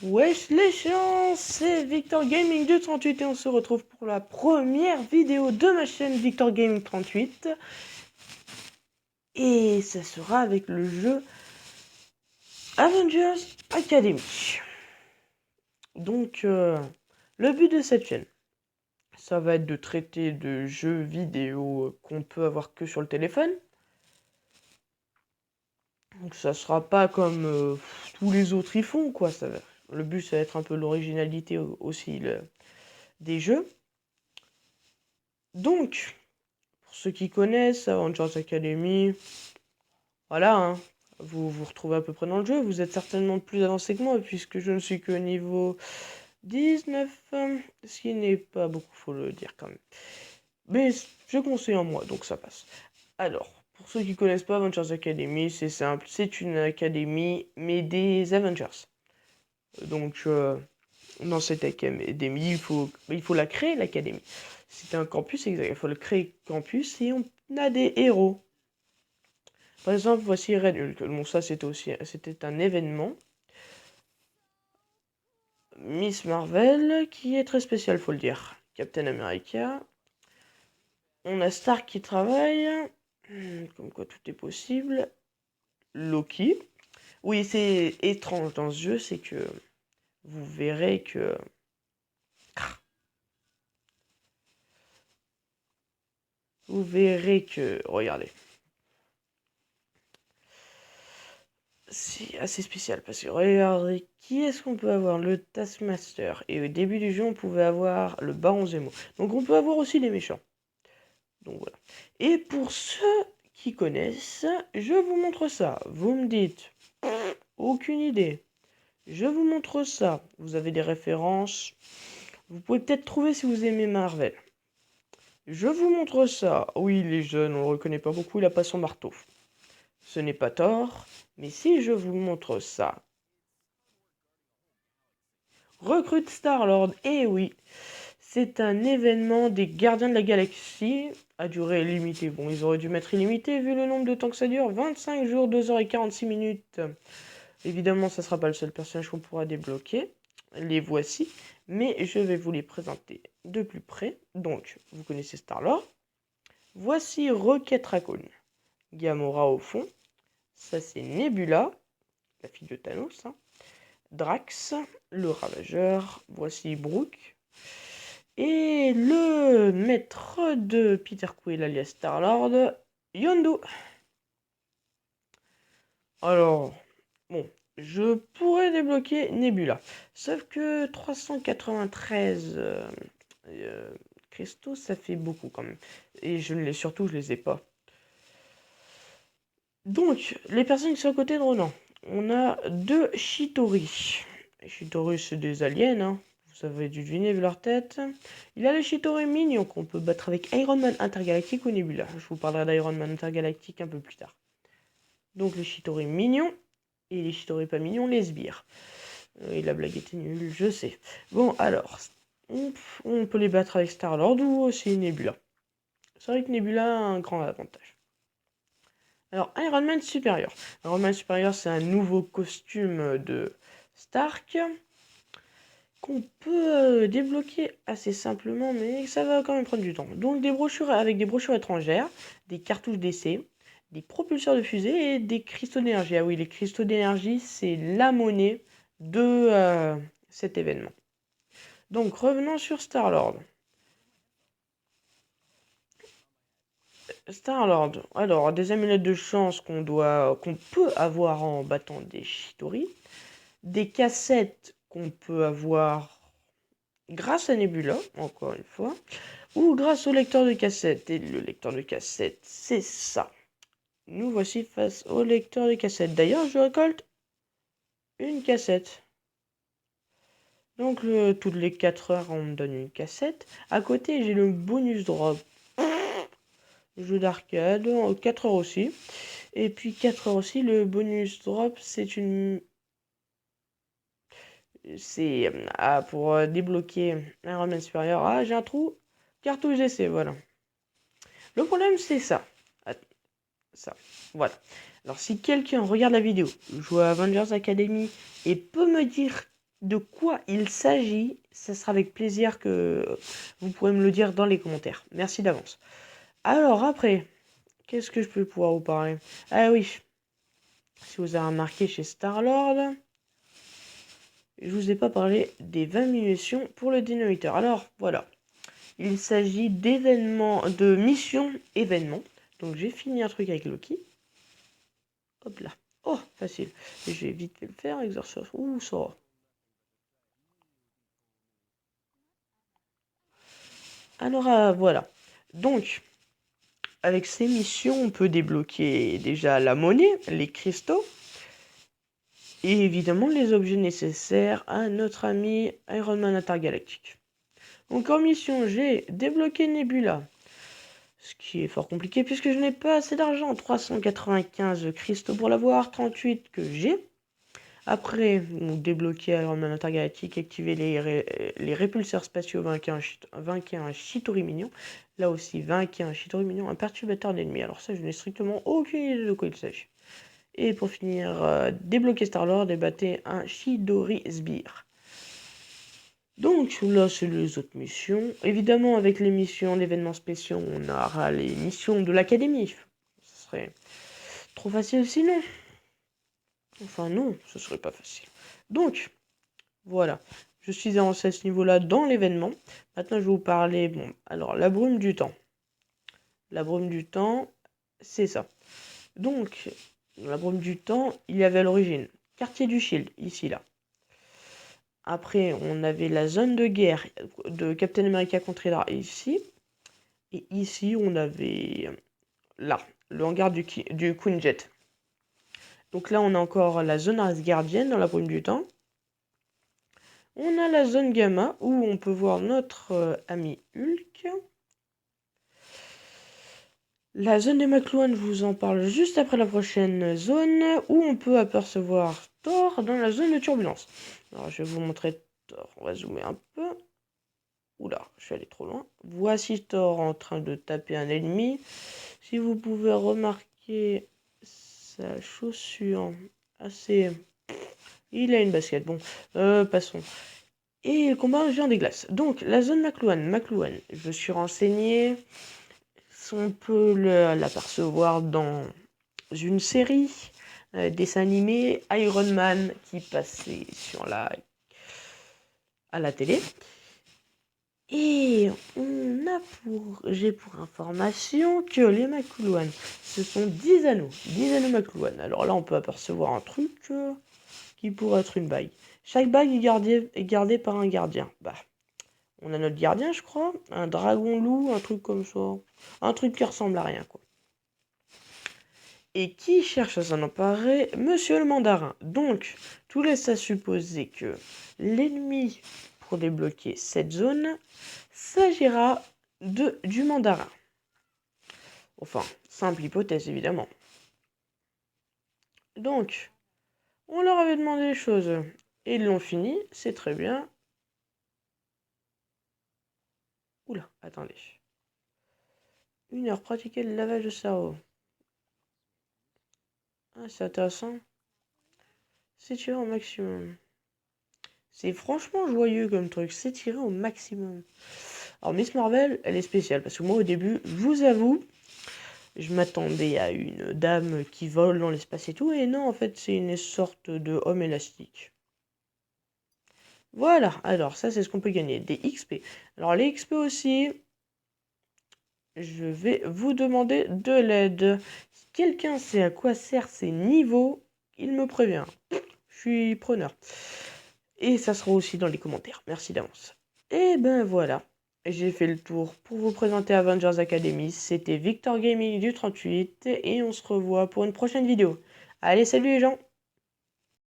Wesh les chiens, c'est Victor Gaming 238 et on se retrouve pour la première vidéo de ma chaîne Victor Gaming 38. Et ça sera avec le jeu Avengers Academy. Donc le but de cette chaîne, ça va être de traiter de jeux vidéo qu'on peut avoir que sur le téléphone. Donc ça sera pas comme tous les autres y font quoi. Le but ça va être un peu l'originalité aussi des jeux. Donc, pour ceux qui connaissent Avengers Academy, voilà, hein, vous vous retrouvez à peu près dans le jeu. Vous êtes certainement plus avancé que moi, puisque je ne suis que niveau 19, ce qui n'est pas beaucoup, faut le dire quand même. Mais je conseille en moi, donc ça passe. Alors, pour ceux qui connaissent pas Avengers Academy, c'est simple, c'est une académie, mais des Avengers. Donc, dans cette académie, il faut la créer, l'académie. C'est un campus exact, il faut le créer campus et on a des héros. Par exemple, voici Red Hulk. Bon, ça c'était un événement. Miss Marvel, qui est très spécial, faut le dire. Captain America. On a Stark qui travaille. Comme quoi tout est possible. Loki. Oui, c'est étrange dans ce jeu, c'est que vous verrez que... Regardez. C'est assez spécial parce que regardez qui est-ce qu'on peut avoir, le Taskmaster, et au début du jeu on pouvait avoir le Baron Zemo, donc on peut avoir aussi les méchants, donc voilà. Et pour ceux qui connaissent, je vous montre ça, vous me dites aucune idée, je vous montre ça, vous avez des références, vous pouvez peut-être trouver si vous aimez Marvel. Je vous montre ça, oui les jeunes on le reconnaît pas beaucoup, il a pas son marteau, ce n'est pas tort. Mais si je vous montre ça, recrute Star-Lord, et oui, c'est un événement des Gardiens de la Galaxie à durée limitée. Bon, ils auraient dû mettre illimité vu le nombre de temps que ça dure, 25 jours, 2h46. Évidemment, ça sera pas le seul personnage qu'on pourra débloquer. Les voici, mais je vais vous les présenter de plus près. Donc, vous connaissez Star-Lord. Voici Rocket Raccoon. Gamora au fond. Ça, c'est Nebula, la fille de Thanos, hein. Drax, le ravageur, voici Brooke, et le maître de Peter Quill alias Star-Lord, Yondu. Alors, bon, je pourrais débloquer Nebula, sauf que 393 cristaux, ça fait beaucoup quand même, et je les ai pas. Donc, les personnes qui sont à côté de Ronan, on a deux Chitauri. Les Chitauri, c'est des aliens, hein. Vous avez dû deviner vu leur tête. Il a les Chitauri mignons qu'on peut battre avec Iron Man Intergalactique ou Nebula. Je vous parlerai d'Iron Man Intergalactique un peu plus tard. Donc les Chitauri mignons et les Chitauri pas mignons, les sbires. Et la blague était nulle, je sais. Bon, alors, on peut les battre avec Star-Lord ou aussi Nebula. C'est vrai que Nebula a un grand avantage. Alors, Iron Man Supérieur. Iron Man Supérieur, c'est un nouveau costume de Stark qu'on peut débloquer assez simplement, mais ça va quand même prendre du temps. Donc, des brochures avec des brochures étrangères, des cartouches d'essai, des propulseurs de fusée et des cristaux d'énergie. Ah oui, les cristaux d'énergie, c'est la monnaie de cet événement. Donc, revenons sur Star-Lord. Star-Lord. Alors, des amulettes de chance qu'on peut avoir en battant des Chitauri. Des cassettes qu'on peut avoir grâce à Nebula, encore une fois, ou grâce au lecteur de cassette. Et le lecteur de cassette, c'est ça. Nous voici face au lecteur de cassette. D'ailleurs, je récolte une cassette. Donc, toutes les 4 heures, on me donne une cassette. À côté, j'ai le bonus drop. Jeu d'arcade, 4 heures aussi. Et puis 4 heures aussi, le bonus drop, c'est une... C'est pour débloquer Iron Man supérieur. Ah, j'ai un trou. Cartouche d'essai, voilà. Le problème, c'est ça. Ça, voilà. Alors, si quelqu'un regarde la vidéo, joue à Avengers Academy et peut me dire de quoi il s'agit, ça sera avec plaisir que vous pourrez me le dire dans les commentaires. Merci d'avance. Alors après, qu'est-ce que je peux pouvoir vous parler? Ah oui, si vous avez remarqué chez Star-Lord, je vous ai pas parlé des 20 munitions pour le dénominateur. Alors voilà, il s'agit d'événements, de missions événements. Donc j'ai fini un truc avec Loki. Hop là. Oh, facile. Et je vais vite le faire, exercice. Ouh, ça va. Alors voilà. Donc, avec ces missions, on peut débloquer déjà la monnaie, les cristaux, et évidemment les objets nécessaires à notre ami Iron Man intergalactique. Donc en mission, j'ai débloqué Nebula, ce qui est fort compliqué puisque je n'ai pas assez d'argent. 395 cristaux pour l'avoir, 38 que j'ai. Après, débloquer Iron Man intergalactique, activer les répulseurs spatiaux, vainquer un Chitauri mignon. Là aussi, vainquer un Chitauri mignon, un perturbateur d'ennemis. Alors ça, je n'ai strictement aucune idée de quoi il s'agit. Et pour finir, débloquer Star-Lord et battre un Chidori Sbire. Donc là, c'est les autres missions. Évidemment, avec les missions d'événements spéciaux, on aura les missions de l'académie. Ce serait trop facile sinon. Enfin non, ce serait pas facile. Donc, voilà. Je suis avancé à ce niveau-là dans l'événement. Maintenant, je vais vous parler, bon, alors, la brume du temps. La brume du temps, c'est ça. Donc, la brume du temps, il y avait à l'origine quartier du Shield, ici, là. Après, on avait la zone de guerre de Captain America contre Hydra, ici. Et ici, on avait, là, le hangar du Queen Jet. Donc là, on a encore la zone asgardienne dans la brume du temps. On a la zone gamma où on peut voir notre ami Hulk. La zone des McLuhan, je vous en parle juste après la prochaine zone où on peut apercevoir Thor dans la zone de turbulence. Alors je vais vous montrer Thor, on va zoomer un peu. Oula, je suis allé trop loin. Voici Thor en train de taper un ennemi. Si vous pouvez remarquer sa chaussure assez... Il a une basket, bon, passons. Et le combat géant des glaces. Donc, la zone McLuhan, je suis renseigné. On peut l'apercevoir dans une série dessin animé Iron Man qui passait à la télé. Et j'ai pour information que les McLuhan, ce sont 10 anneaux. 10 anneaux McLuhan. Alors là, on peut apercevoir un truc qui pourrait être une bague. Chaque bague est gardée par un gardien. Bah, on a notre gardien, je crois. Un dragon loup, un truc comme ça. Un truc qui ressemble à rien, quoi. Et qui cherche à s'en emparer? Monsieur le mandarin. Donc, tout laisse à supposer que l'ennemi, pour débloquer cette zone, s'agira du mandarin. Enfin, simple hypothèse, évidemment. Donc, on leur avait demandé des choses. Et ils l'ont fini, c'est très bien. Oula, attendez. 1 heure, pratiquer le lavage de cerveau. Ah, c'est intéressant. S'étirer au maximum. C'est franchement joyeux comme truc, s'étirer au maximum. Alors Miss Marvel, elle est spéciale, parce que moi au début, je vous avoue, je m'attendais à une dame qui vole dans l'espace et tout, et non, en fait, c'est une sorte de homme élastique. Voilà, alors ça c'est ce qu'on peut gagner, des XP. Alors les XP aussi, je vais vous demander de l'aide. Si quelqu'un sait à quoi servent ces niveaux, il me prévient. Je suis preneur. Et ça sera aussi dans les commentaires. Merci d'avance. Et ben voilà. J'ai fait le tour pour vous présenter Avengers Academy. C'était Victor Gaming du 38 et on se revoit pour une prochaine vidéo. Allez, salut les gens!